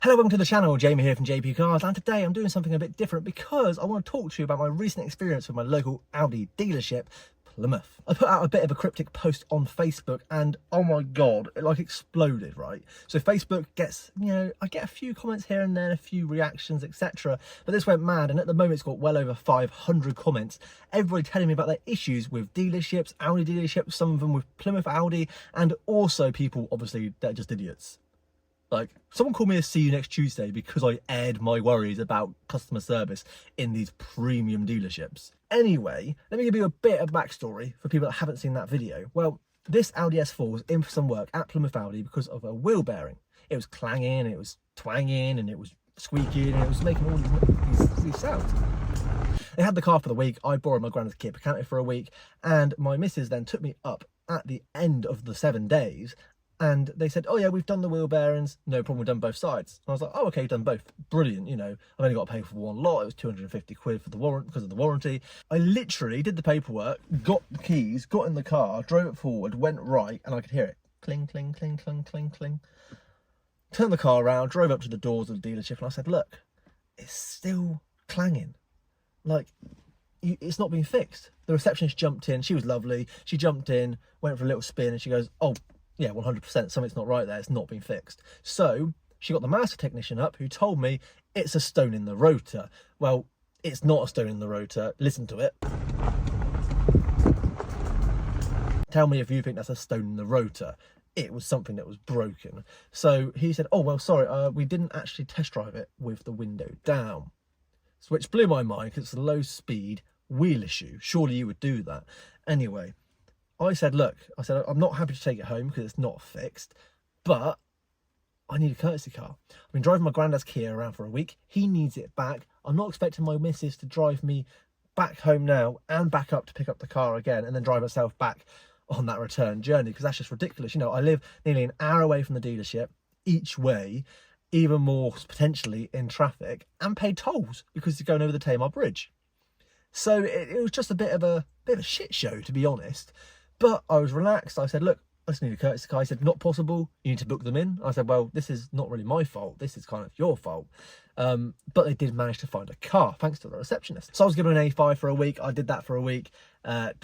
Hello, welcome to the channel. Jamie here from JAYP Cars, and today I'm doing something a bit different because I want to talk to you about my recent experience with my local Audi dealership, Plymouth. I put out a bit of a cryptic post on Facebook and oh my god, it like exploded, right? So Facebook gets, I get a few comments here and there, a few reactions, etc. But this went mad, and at the moment it's got well over 500 comments. Everybody telling me about their issues with dealerships, Audi dealerships, some of them with Plymouth Audi, and also people, obviously, they're just idiots. Like, someone called me a see you next Tuesday because I aired my worries about customer service in these premium dealerships. Anyway, let me give you a bit of backstory for people that haven't seen that video. Well, this Audi S4 was in for some work at Plymouth Audi because of a wheel bearing. It was clanging, it was twanging, and it was squeaking, and it was making all these sounds. They had the car for the week. I borrowed my granddad's Kia Picanto for a week, and my missus then took me up at the end of the 7 days. And they said, oh yeah, we've done the wheel bearings, no problem, we've done both sides. And I was like, oh okay, you've done both, brilliant, I've only got to pay for one lot, it was 250 quid for the warrant because of the warranty. I literally did the paperwork, got the keys, got in the car, drove it forward, went right, and I could hear it, cling, cling, cling, cling, cling, cling. Turned the car around, drove up to the doors of the dealership, and I said, look, it's still clanging. Like, it's not being fixed. The receptionist jumped in, she was lovely, she jumped in, went for a little spin, and she goes, oh, yeah, 100%, something's not right there, it's not been fixed. So she got the master technician up who told me it's a stone in the rotor. Well, it's not a stone in the rotor. Listen to it. Tell me if you think that's a stone in the rotor. It was something that was broken. So he said, oh, well, sorry, we didn't actually test drive it with the window down. Which blew my mind because it's a low speed wheel issue. Surely you would do that. Anyway, I said, look, I'm not happy to take it home because it's not fixed, but I need a courtesy car. I've been driving my granddad's Kia around for a week. He needs it back. I'm not expecting my missus to drive me back home now and back up to pick up the car again and then drive herself back on that return journey because that's just ridiculous. I live nearly an hour away from the dealership each way, even more potentially in traffic, and pay tolls because you're going over the Tamar Bridge. So it was just a bit of a shit show, to be honest. But I was relaxed. I said, look, I just need a courtesy car. He said, not possible. You need to book them in. I said, well, this is not really my fault. This is kind of your fault. But they did manage to find a car, thanks to the receptionist. So I was given an A5 for a week. I did that for a week.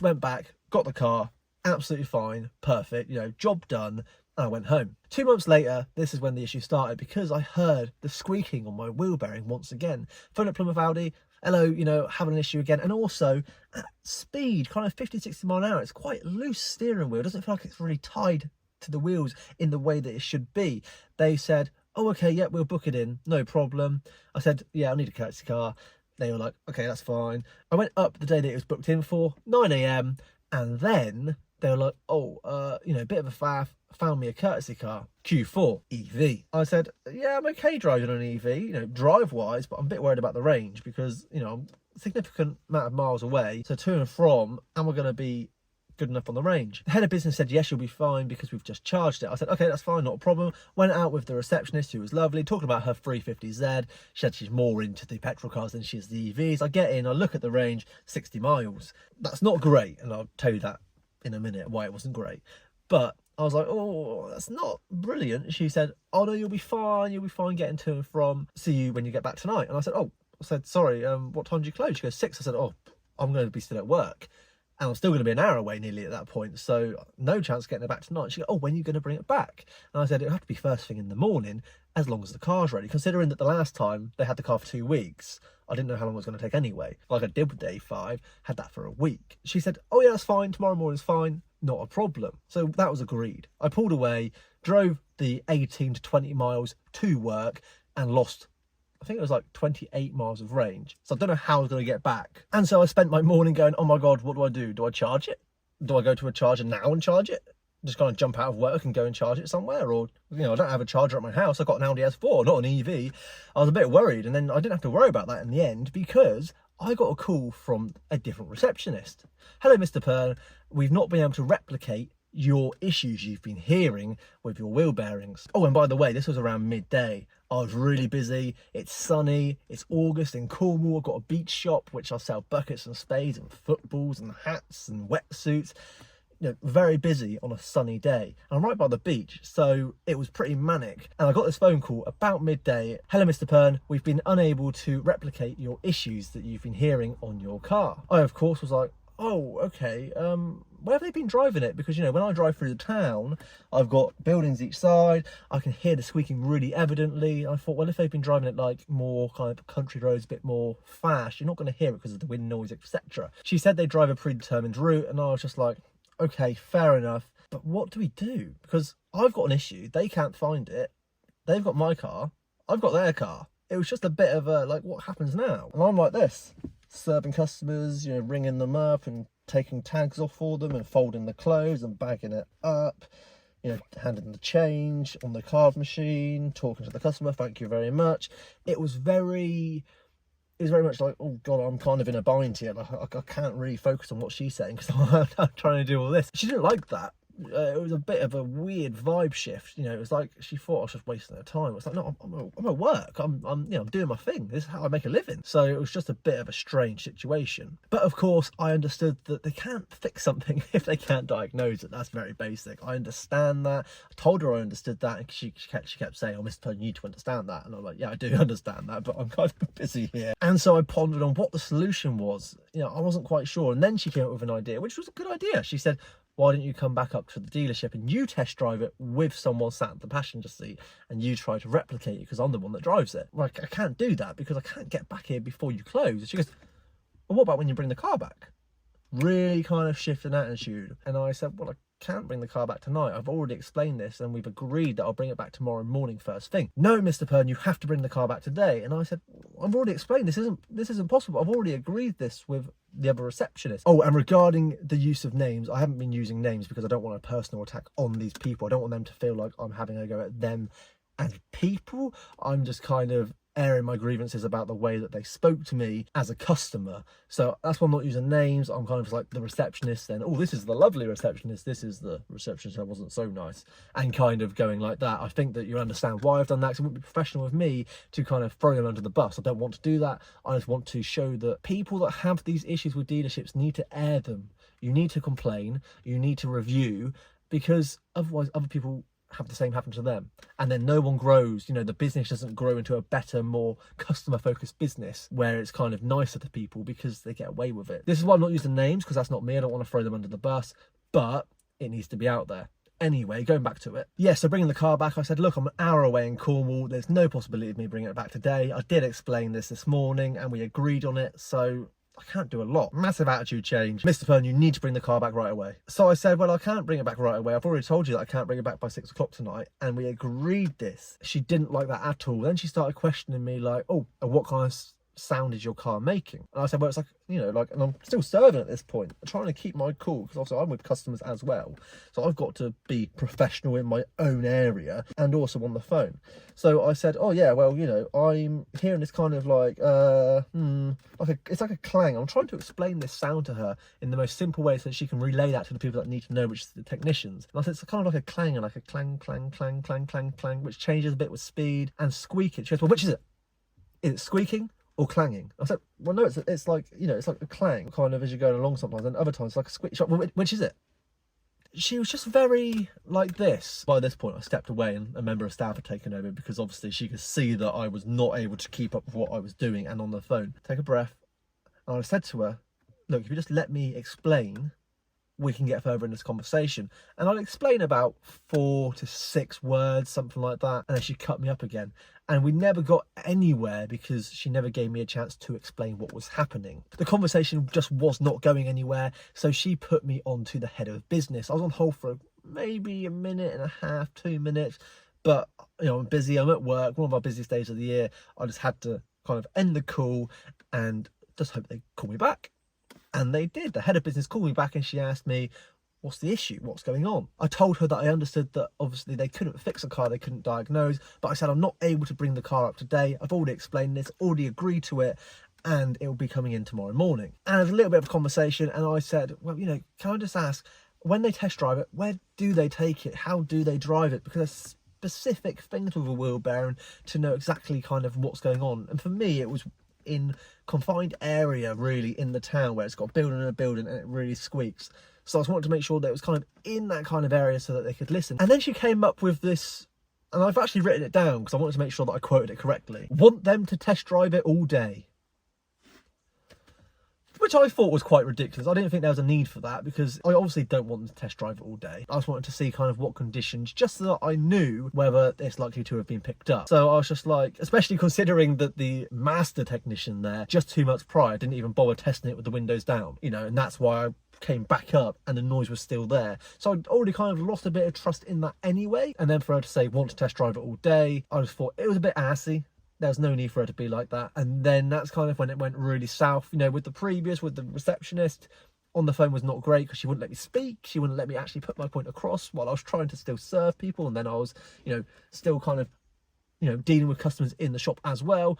Went back, got the car, absolutely fine, perfect, job done. And I went home. 2 months later, this is when the issue started because I heard the squeaking on my wheel bearing once again. Phoned up Plymouth Audi. Hello, having an issue again. And also at speed, kind of 50, 60 mile an hour, it's quite loose steering wheel. It doesn't feel like it's really tied to the wheels in the way that it should be. They said, oh, okay, yeah, we'll book it in. No problem. I said, yeah, I need a courtesy car. They were like, okay, that's fine. I went up the day that it was booked in for, 9 AM. And then they were like, oh, a bit of a faff, found me a courtesy car, Q4 EV. I said, yeah, I'm okay driving an EV, drive-wise, but I'm a bit worried about the range because, I'm a significant amount of miles away. So to and from, am I going to be good enough on the range? The head of business said, yes, you'll be fine because we've just charged it. I said, okay, that's fine, not a problem. Went out with the receptionist who was lovely, talking about her 350Z. She said she's more into the petrol cars than she is the EVs. I get in, I look at the range, 60 miles. That's not great, and I'll tell you that in a minute why it wasn't great. But I was like, oh, that's not brilliant. She said, oh no, you'll be fine getting to and from. See you when you get back tonight. And I said, sorry, what time do you close? She goes, 6. I said, oh, I'm going to be still at work. And I'm still going to be an hour away nearly at that point. So no chance of getting it back tonight. She goes, oh, when are you going to bring it back? And I said, it'll have to be first thing in the morning, as long as the car's ready. Considering that the last time they had the car for 2 weeks, I didn't know how long it was going to take anyway. Like I did with day 5, had that for a week. She said, oh yeah, that's fine. Tomorrow morning's fine. Not a problem. So that was agreed. I pulled away, drove the 18 to 20 miles to work and lost, I think it was like 28 miles of range. So I don't know how I was going to get back. And so I spent my morning going, oh my God, what do? Do I charge it? Do I go to a charger now and charge it? Just kind of jump out of work and go and charge it somewhere? Or, I don't have a charger at my house. I've got an Audi S4, not an EV. I was a bit worried. And then I didn't have to worry about that in the end because I got a call from a different receptionist. Hello, Mr. Pern. We've not been able to replicate your issues you've been hearing with your wheel bearings. Oh, and by the way, this was around midday. I was really busy. It's sunny. It's August in Cornwall. I've got a beach shop, which I sell buckets and spades and footballs and hats and wetsuits. very busy on a sunny day. I'm right by the beach, so it was pretty manic. And I got this phone call about midday. Hello, Mr. Pern, we've been unable to replicate your issues that you've been hearing on your car. I, of course, was like, oh, okay, where have they been driving it? Because, when I drive through the town, I've got buildings each side, I can hear the squeaking really evidently. I thought, well, if they've been driving it like more kind of country roads, a bit more fast, you're not going to hear it because of the wind noise, etc. She said they drive a predetermined route, and I was just like, okay, fair enough, but what do we do? Because I've got an issue, they can't find it, they've got my car, I've got their car. It was just a bit of a, like, what happens now? And I'm like this, serving customers, ringing them up and taking tags off for them and folding the clothes and bagging it up, handing them the change on the card machine, talking to the customer, thank you very much. It was very much like, oh God, I'm kind of in a bind here. Like, I can't really focus on what she's saying because I'm trying to do all this. She didn't like that. It was a bit of a weird vibe shift. It was like she thought I was just wasting her time. It's like, no, I'm at work. I'm doing my thing. This is how I make a living. So it was just a bit of a strange situation. But of course, I understood that they can't fix something if they can't diagnose it. That's very basic. I understand that. I told her I understood that, and she kept saying, "Oh, Mr. Tony, you need to understand that." And I'm like, "Yeah, I do understand that, but I'm kind of busy here." And so I pondered on what the solution was. I wasn't quite sure. And then she came up with an idea, which was a good idea. She said, why don't you come back up to the dealership and you test drive it with someone sat in the passenger seat and you try to replicate it because I'm the one that drives it. Like, I can't do that because I can't get back here before you close. And she goes, well, what about when you bring the car back? Really kind of shifted attitude. And I said, well, I can't bring the car back tonight. I've already explained this and we've agreed that I'll bring it back tomorrow morning first thing. No, Mr. Pern, you have to bring the car back today. And I said, I've already explained this isn't possible. I've already agreed this with the other receptionist. Oh, and regarding the use of names, I haven't been using names because I don't want a personal attack on these people. I don't want them to feel like I'm having a go at them as people. I'm just kind of airing my grievances about the way that they spoke to me as a customer. So that's why I'm not using names. I'm kind of like the receptionist then. Oh, this is the lovely receptionist. This is the receptionist that wasn't so nice. And kind of going like that. I think that you understand why I've done that, because it wouldn't be professional of me to kind of throw them under the bus. I don't want to do that. I just want to show that people that have these issues with dealerships need to air them. You need to complain. You need to review, because otherwise other people have the same happen to them, and then no one grows. The business doesn't grow into a better, more customer focused business where it's kind of nicer to people because they get away with it. This is why I'm not using names, because that's not me. I don't want to throw them under the bus, but it needs to be out there. Anyway, going back to it. Yeah, so bringing the car back, I said, look, I'm an hour away in Cornwall. There's no possibility of me bringing it back today. I did explain this morning and we agreed on it, so I can't do a lot. Massive attitude change. Mr. Pern, you need to bring the car back right away. So I said, well, I can't bring it back right away. I've already told you that I can't bring it back by 6 o'clock tonight. And we agreed this. She didn't like that at all. Then she started questioning me like, oh, and what kind of sound is your car making? And I said, well, it's like, and I'm still serving at this point. I'm trying to keep my cool, because also I'm with customers as well. So I've got to be professional in my own area and also on the phone. So I said, oh yeah, well, I'm hearing this kind of like, it's like a clang. I'm trying to explain this sound to her in the most simple way so that she can relay that to the people that need to know, which is the technicians. And I said, it's kind of like a clang, and like a clang, clang, clang, clang, clang, clang, which changes a bit with speed and squeaking. She goes, well, which is it? Is it squeaking or clanging? I said, well, no, it's like, it's like a clang kind of as you're going along sometimes, and other times it's like a squeak. Well, which is it? She was just very like this. By this point, I stepped away and a member of staff had taken over, because obviously she could see that I was not able to keep up with what I was doing and on the phone. Take a breath. And I said to her, look, if you just let me explain, we can get further in this conversation. And I'll explain about 4 to 6 words, something like that. And then she cut me up again. And we never got anywhere because she never gave me a chance to explain what was happening. The conversation just was not going anywhere. So she put me on to the head of business. I was on hold for maybe a minute and a half, 2 minutes. But, I'm busy, I'm at work, one of our busiest days of the year. I just had to kind of end the call and just hope they call me back. And they did. The head of business called me back and she asked me, what's the issue? What's going on? I told her that I understood that obviously they couldn't fix a car, they couldn't diagnose, but I said I'm not able to bring the car up today. I've already explained this, already agreed to it, and it will be coming in tomorrow morning. And there was a little bit of a conversation, and I said, well, can I just ask, when they test drive it, where do they take it? How do they drive it? Because there's specific things with a wheel bearing to know exactly kind of what's going on. And for me, it was in confined area, really, in the town where it's got a building and a building and it really squeaks. So I just wanted to make sure that it was kind of in that kind of area so that they could listen. And then she came up with this, and I've actually written it down because I wanted to make sure that I quoted it correctly. Want them to test drive it all day. Which I thought was quite ridiculous. I didn't think there was a need for that because I obviously don't want them to test drive it all day. I just wanted to see kind of what conditions, just so that I knew whether it's likely to have been picked up. So I was just like, especially considering that the master technician there, just 2 months prior, didn't even bother testing it with the windows down, you know, and that's why I came back up and the noise was still there. So I'd already kind of lost a bit of trust in that anyway. And then for her to say, want to test drive it all day, I just thought it was a bit assy. There was no need for her to be like that. And then that's kind of when it went really south, you know, with the receptionist on the phone was not great because she wouldn't let me speak. She wouldn't let me actually put my point across while I was trying to still serve people. And then I was, you know, still kind of, you know, dealing with customers in the shop as well.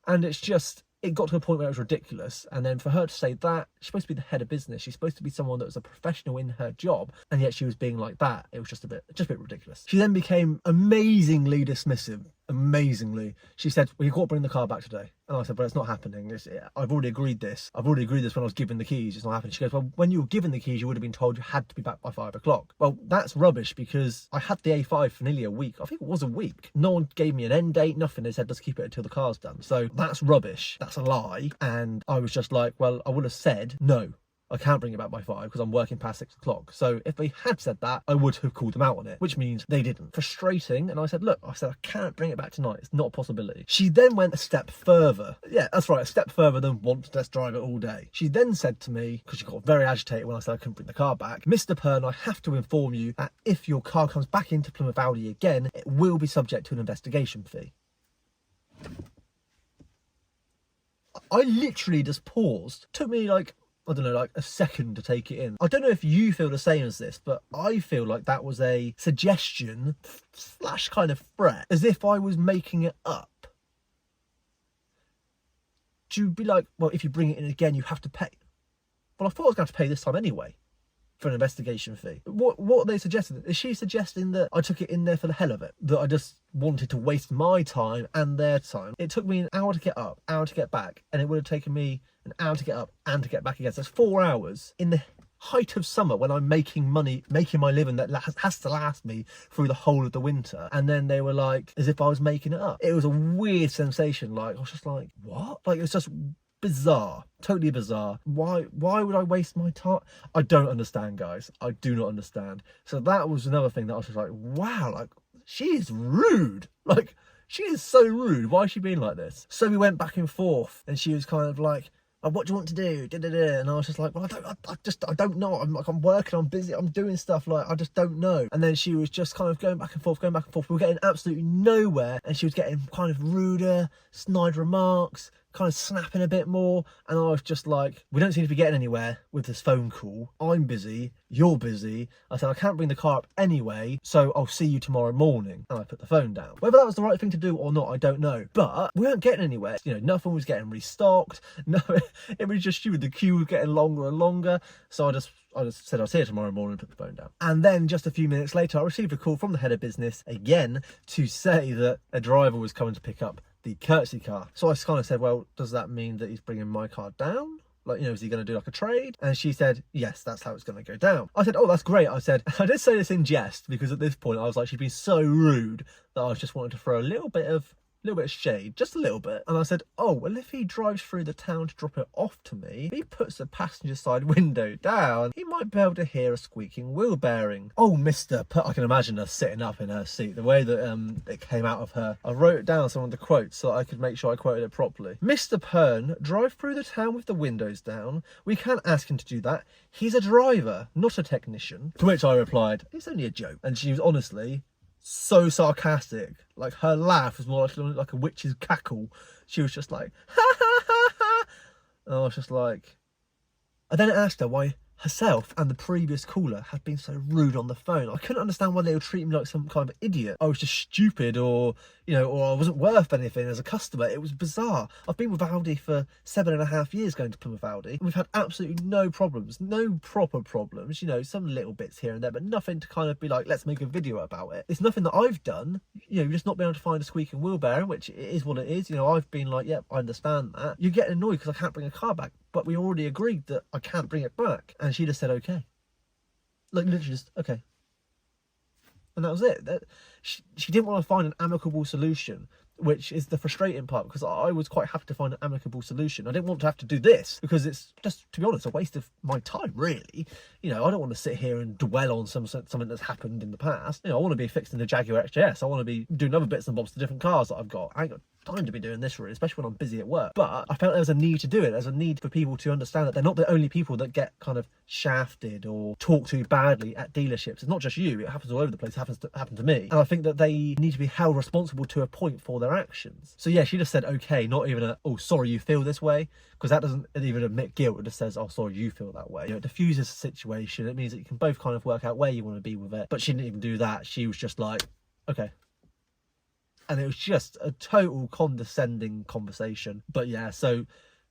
And it's just, it got to a point where it was ridiculous. And then for her to say that, she's supposed to be the head of business. She's supposed to be someone that was a professional in her job. And yet she was being like that. It was just a bit ridiculous. She then became amazingly dismissive. Amazingly. She said, well, you've got to bring the car back today. And I said, but it's not happening. I've already agreed this. I've already agreed this when I was given the keys. It's not happening. She goes, well, when you were given the keys, you would have been told you had to be back by 5 o'clock. Well, that's rubbish because I had the A5 for nearly a week. I think it was a week. No one gave me an end date, nothing. They said, let's keep it until the car's done. So that's rubbish. That's a lie. And I was just like, well, I would have said, no, I can't bring it back by 5 because I'm working past 6 o'clock. So if they had said that, I would have called them out on it, which means they didn't. Frustrating. And I said, look, I can't bring it back tonight. It's not a possibility. She then went a step further. Yeah, that's right. A step further than want to test drive it all day. She then said to me, because she got very agitated when I said I couldn't bring the car back, Mr. Pern, I have to inform you that if your car comes back into Plymouth Audi again, it will be subject to an investigation fee. I literally just paused. Took me like, I don't know, like a second to take it in. I don't know if you feel the same as this, but I feel like that was a suggestion / kind of threat, as if I was making it up. To be like, well, if you bring it in again, you have to pay. Well, I thought I was going to have to pay this time anyway for an investigation fee. What are they suggesting? Is she suggesting that I took it in there for the hell of it? That I just wanted to waste my time and their time? It took me an hour to get up, hour to get back, and it would have taken me an hour to get up and to get back again. So that's 4 hours in the height of summer when I'm making money, making my living that has to last me through the whole of the winter. And then they were like, as if I was making it up. It was a weird sensation. Like, I was just like, what? Like, it was just bizarre, totally bizarre. Why would I waste my time? I don't understand, guys. I do not understand. So that was another thing that I was just like, wow, like, she is rude. Like, she is so rude. Why is she being like this? So we went back and forth, and she was kind of like, oh, what do you want to do? And I was just like, well, I don't know. I'm working, I'm busy, I'm doing stuff, like, I just don't know. And then she was just kind of going back and forth. We were getting absolutely nowhere, and she was getting kind of ruder, snide remarks, kind of snapping a bit more. And I was just like, we don't seem to be getting anywhere with this phone call. I'm busy, you're busy. I said, I can't bring the car up anyway, so I'll see you tomorrow morning. And I put the phone down. Whether that was the right thing to do or not, I don't know. But we weren't getting anywhere. You know, nothing was getting restocked. No, it was just you. The queue was getting longer and longer. So I just said I'll see you tomorrow morning and put the phone down. And then just a few minutes later, I received a call from the head of business again to say that a driver was coming to pick up the courtesy car. So I kind of said, well, does that mean that he's bringing my car down? Like, you know, is he going to do like a trade? And she said, yes, that's how it's going to go down. I said, oh, that's great. I said, I did say this in jest because at this point I was like, she'd been so rude that I was just wanting to throw a little bit of shade, just a little bit. And I said, oh, well, if he drives through the town to drop it off to me, if he puts the passenger side window down, he might be able to hear a squeaking wheel bearing. Oh, I can imagine her sitting up in her seat, the way that it came out of her. I wrote down some of the quotes so I could make sure I quoted it properly. Mr. Pern, drive through the town with the windows down. We can't ask him to do that. He's a driver, not a technician. To which I replied, it's only a joke. And she was honestly so sarcastic. Like, her laugh was more like a witch's cackle. She was just like, ha ha ha ha. And I was just like, I then asked her why herself and the previous caller had been so rude on the phone. I couldn't understand why they were treating me like some kind of idiot. I was just stupid, or, you know, or I wasn't worth anything as a customer. It was bizarre. I've been with Audi for 7.5 years going to Plymouth Audi, and we've had absolutely no problems, no proper problems, you know, some little bits here and there, but nothing to kind of be like, let's make a video about it. It's nothing that I've done, you know, just not being able to find a squeaking wheel bearing, which is what it is. You know, I've been like, yep, I understand that. You're getting annoyed because I can't bring a car back, but we already agreed that I can't bring it back. And she just said, okay. Like literally just, okay. And that was it. She didn't want to find an amicable solution, which is the frustrating part, because I was quite happy to find an amicable solution. I didn't want to have to do this because it's just, to be honest, a waste of my time, really. You know, I don't want to sit here and dwell on something that's happened in the past. You know, I want to be fixing the Jaguar XJS. I want to be doing other bits and bobs to different cars that I've got. I ain't got time to be doing this, really, especially when I'm busy at work. But I felt there was a need to do it. There's a need for people to understand that they're not the only people that get kind of shafted or talked to badly at dealerships. It's not just you. It happens all over the place. It happened to me. And I think that they need to be held responsible to a point for their actions. So yeah, she just said, okay, not even a, oh, sorry, you feel this way. Because that doesn't even admit guilt. It just says, oh, sorry, you feel that way. You know, it diffuses the situation. It means that you can both kind of work out where you want to be with it. But she didn't even do that. She was just like, okay. And it was just a total condescending conversation. But yeah, so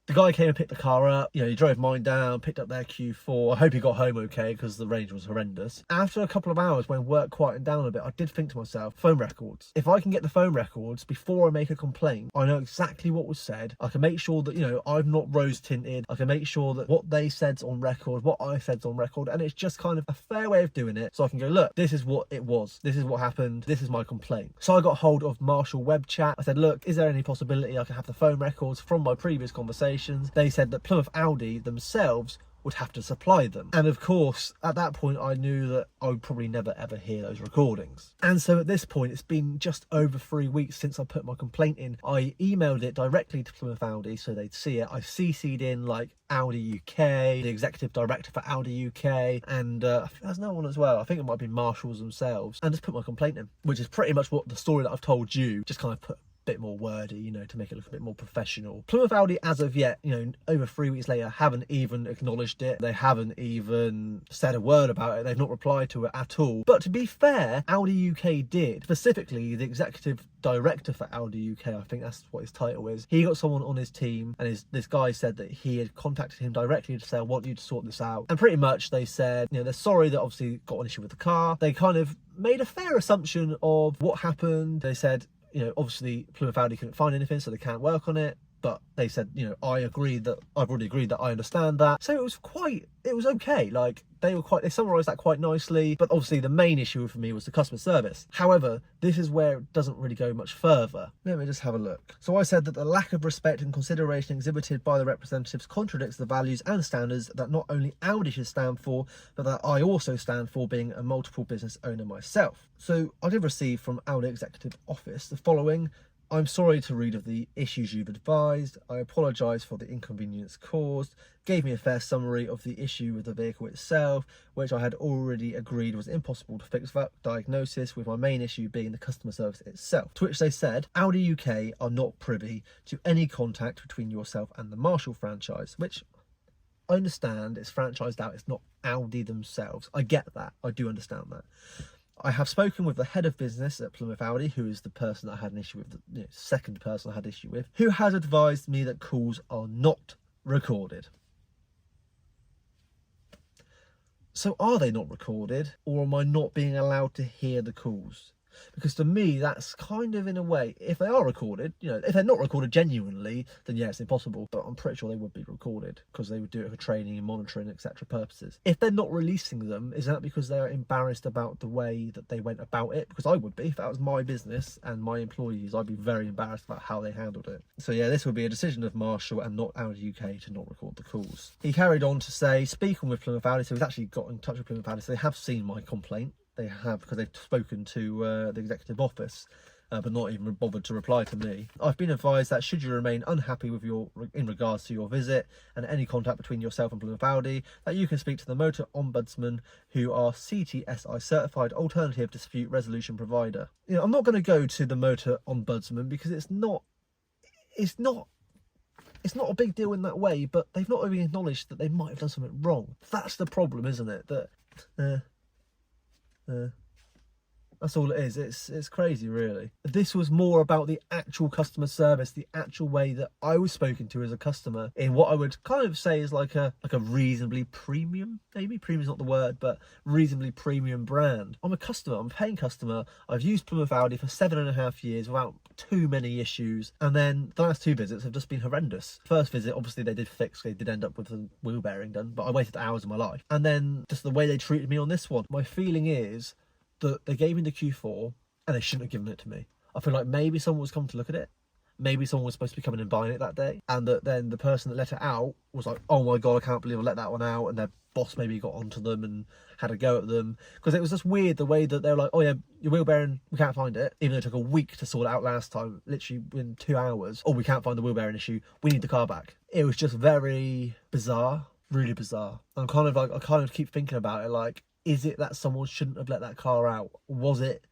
the guy came and picked the car up. You know, he drove mine down, picked up their Q4. I hope he got home okay, because the range was horrendous. After a couple of hours, when work quieted down a bit, I did think to myself, phone records. If I can get the phone records before I make a complaint, I know exactly what was said. I can make sure that, you know, I'm not rose tinted. I can make sure that what they said's on record, what I said's on record. And it's just kind of a fair way of doing it. So I can go, look, this is what it was. This is what happened. This is my complaint. So I got hold of Marshall Web Chat. I said, look, is there any possibility I can have the phone records from my previous conversation? They said that Plymouth Audi themselves would have to supply them. And of course, at that point, I knew that I would probably never ever hear those recordings. And so at this point, it's been just over 3 weeks since I put my complaint in. I emailed it directly to Plymouth Audi so they'd see it. I CC'd in like Audi UK, the executive director for Audi UK, and I think there's no one as well. I think it might be Marshalls themselves, and just put my complaint in, which is pretty much what the story that I've told you, just kind of put bit more wordy, you know, to make it look a bit more professional. Plymouth Audi, as of yet, you know, over 3 weeks later, haven't even acknowledged it. They haven't even said a word about it. They've not replied to it at all. But to be fair, Audi UK did. Specifically, the executive director for Audi UK, I think that's what his title is. He got someone on his team, and this guy said that he had contacted him directly to say, I want you to sort this out. And pretty much they said, you know, they're sorry that obviously got an issue with the car. They kind of made a fair assumption of what happened. They said, you know, obviously Plymouth Audi couldn't find anything, so they can't work on it. But they said, you know, I've already agreed that I understand that. So it was okay. Like, they summarised that quite nicely. But obviously the main issue for me was the customer service. However, this is where it doesn't really go much further. Let me just have a look. So I said that the lack of respect and consideration exhibited by the representatives contradicts the values and standards that not only Audi should stand for, but that I also stand for, being a multiple business owner myself. So I did receive from Audi Executive Office the following. I'm sorry to read of the issues you've advised. I apologise for the inconvenience caused. Gave me a fair summary of the issue with the vehicle itself, which I had already agreed was impossible to fix without diagnosis, with my main issue being the customer service itself. To which they said, Audi UK are not privy to any contact between yourself and the Marshall franchise, which I understand it's franchised out. It's not Audi themselves. I get that. I do understand that. I have spoken with the head of business at Plymouth Audi, who is the person that I had an issue with, the second person I had issue with, who has advised me that calls are not recorded. So are they not recorded, or am I not being allowed to hear the calls? Because to me, that's kind of, in a way, if they are recorded, you know, if they're not recorded genuinely, then yeah, it's impossible. But I'm pretty sure they would be recorded, because they would do it for training and monitoring, etc. purposes. If they're not releasing them, is that because they're embarrassed about the way that they went about it? Because I would be. If that was my business and my employees, I'd be very embarrassed about how they handled it. So yeah, this would be a decision of Marshall and not Audi UK to not record the calls. He carried on to say, speaking with Plymouth Audi, so he's actually got in touch with Plymouth Audi, so they have seen my complaint. They have, because they've spoken to the executive office, but not even bothered to reply to me. I've been advised that should you remain unhappy with in regards to your visit and any contact between yourself and Plymouth Audi, that you can speak to the Motor Ombudsman, who are CTSI certified alternative dispute resolution provider. You know, I'm not going to go to the Motor Ombudsman because it's not a big deal in that way, but they've not even acknowledged that they might have done something wrong. That's the problem, isn't it? That That's all it is. It's crazy, really. This was more about the actual customer service, the actual way that I was spoken to as a customer in what I would kind of say is like a reasonably premium, maybe premium's not the word, but reasonably premium brand. I'm a customer, I'm a paying customer. I've used Plymouth Audi for 7.5 years without too many issues, and then the last 2 visits have just been horrendous. First visit, obviously they did fix, they did end up with the wheel bearing done, but I waited hours of my life. And then just the way they treated me on this one, my feeling is that they gave me the Q4 and they shouldn't have given it to me. I feel like maybe someone was coming to look at it, maybe someone was supposed to be coming and buying it that day, and that then the person that let it out was like, oh my god, I can't believe I let that one out, and their boss maybe got onto them and had a go at them, because it was just weird the way that they were like, oh yeah, your wheel bearing, we can't find it, even though it took a week to sort it out last time, literally in 2 hours. Oh, we can't find the wheel bearing issue, we need the car back. It was just very bizarre, really bizarre. I'm kind of like, I kind of keep thinking about it, like, is it that someone shouldn't have let that car out? Was it,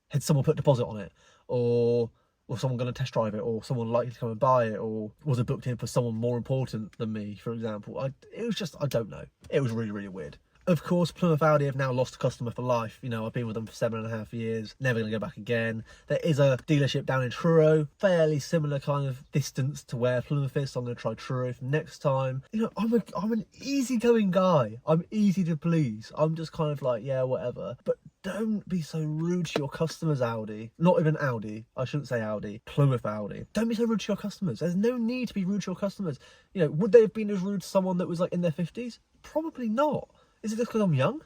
had someone put a deposit on it? Or was someone going to test drive it? Or someone likely to come and buy it? Or was it booked in for someone more important than me, for example? It was just, I don't know. It was really, really weird. Of course, Plymouth Audi have now lost a customer for life. You know, I've been with them for 7.5 years, never going to go back again. There is a dealership down in Truro, fairly similar kind of distance to where Plymouth is, so I'm going to try Truro for next time. You know, I'm an easygoing guy. I'm easy to please. I'm just kind of like, yeah, whatever. But don't be so rude to your customers, Audi. Not even Audi. I shouldn't say Audi. Plymouth Audi. Don't be so rude to your customers. There's no need to be rude to your customers. You know, would they have been as rude to someone that was like in their 50s? Probably not. Is it just because I'm young?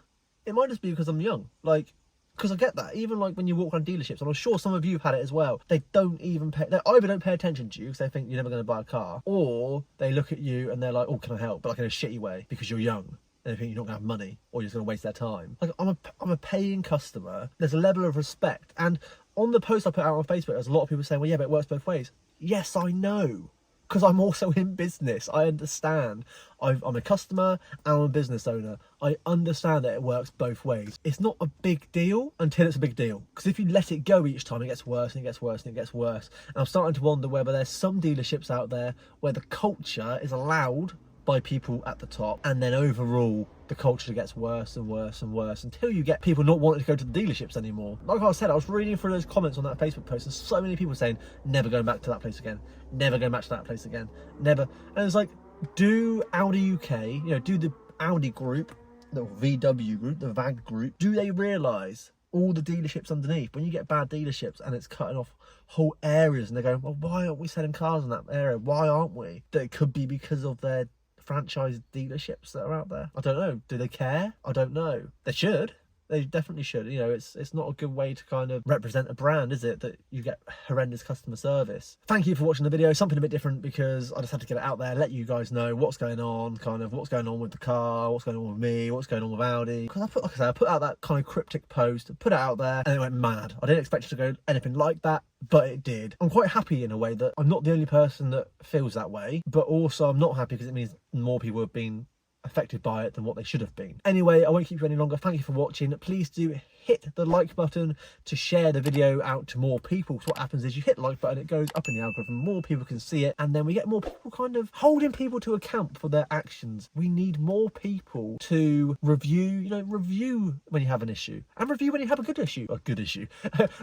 It might just be because I'm young. Like, because I get that. Even like when you walk around dealerships, and I'm sure some of you have had it as well, they don't even pay, they either don't pay attention to you because they think you're never going to buy a car, or they look at you and they're like, oh, can I help? But like in a shitty way because you're young. And they think you're not going to have money, or you're just going to waste their time. Like, I'm a paying customer. There's a level of respect. And on the post I put out on Facebook, there's a lot of people saying, well, yeah, but it works both ways. Yes, I know. Because I'm also in business. I understand. I'm a customer and I'm a business owner. I understand that it works both ways. It's not a big deal until it's a big deal. Because if you let it go each time, it gets worse and it gets worse and it gets worse. And I'm starting to wonder whether there's some dealerships out there where the culture is allowed by people at the top, and then overall the culture gets worse and worse and worse until you get people not wanting to go to the dealerships anymore. Like I said, I was reading through those comments on that Facebook post, and so many people saying never going back to that place again, never going back to that place again, never. And it's like, do Audi UK, you know, do the Audi group, the VW group, the VAG group, do they realise all the dealerships underneath, when you get bad dealerships and it's cutting off whole areas, and they're going, well, why aren't we selling cars in that area? Why aren't we? That it could be because of their franchise dealerships that are out there. I don't know. Do they care? I don't know. They should. They definitely should. You know, it's not a good way to kind of represent a brand, is it? That you get horrendous customer service. Thank you for watching the video. Something a bit different because I just had to get it out there, let you guys know what's going on, kind of what's going on with the car, what's going on with me, what's going on with Audi. Because I put out that kind of cryptic post, put it out there, and it went mad. I didn't expect it to go anything like that, but it did. I'm quite happy in a way that I'm not the only person that feels that way, but also I'm not happy because it means more people have been affected by it than what they should have been. Anyway, I won't keep you any longer. Thank you for watching. Please do hit the like button to share the video out to more people. So what happens is you hit the like button, it goes up in the algorithm, more people can see it, and then we get more people kind of holding people to account for their actions. We need more people to review, you know, review when you have an issue, and review when you have a good issue,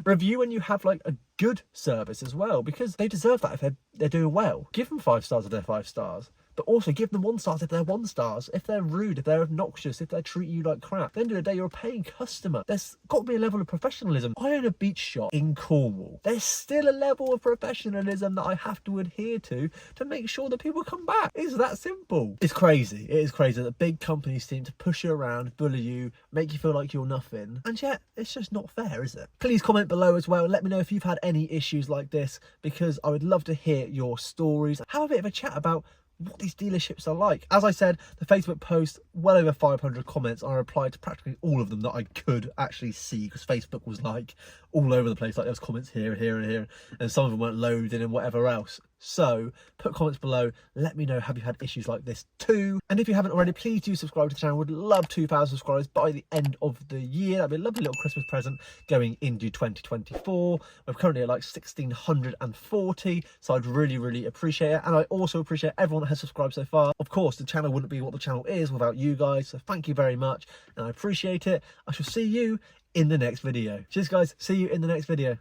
review when you have like a good service as well, because they deserve that if they're doing well. Give them 5 stars if they're 5 stars. But also give them 1 star if they're 1 stars. If they're rude, if they're obnoxious, if they treat you like crap. At the end of the day, you're a paying customer. There's got to be a level of professionalism. I own a beach shop in Cornwall. There's still a level of professionalism that I have to adhere to make sure that people come back. It's that simple. It's crazy. It is crazy that big companies seem to push you around, bully you, make you feel like you're nothing. And yet, it's just not fair, is it? Please comment below as well and let me know if you've had any issues like this, because I would love to hear your stories. Have a bit of a chat about what these dealerships are like. As I said, the Facebook post, well over 500 comments. I replied to practically all of them that I could actually see, because Facebook was like all over the place. Like there was comments here and here and here, and some of them weren't loading and whatever else. So put comments below, let me know, have you had issues like this too? And if you haven't already, please do subscribe to the channel. Would love 2,000 subscribers by the end of the year. That'd be a lovely little Christmas present going into 2024. We're currently at like 1,640, so I'd really appreciate it. And I also appreciate everyone that has subscribed so far. Of course, the channel wouldn't be what the channel is without you guys, so thank you very much, and I appreciate it. I shall see you in the next video. Cheers guys, see you in the next video.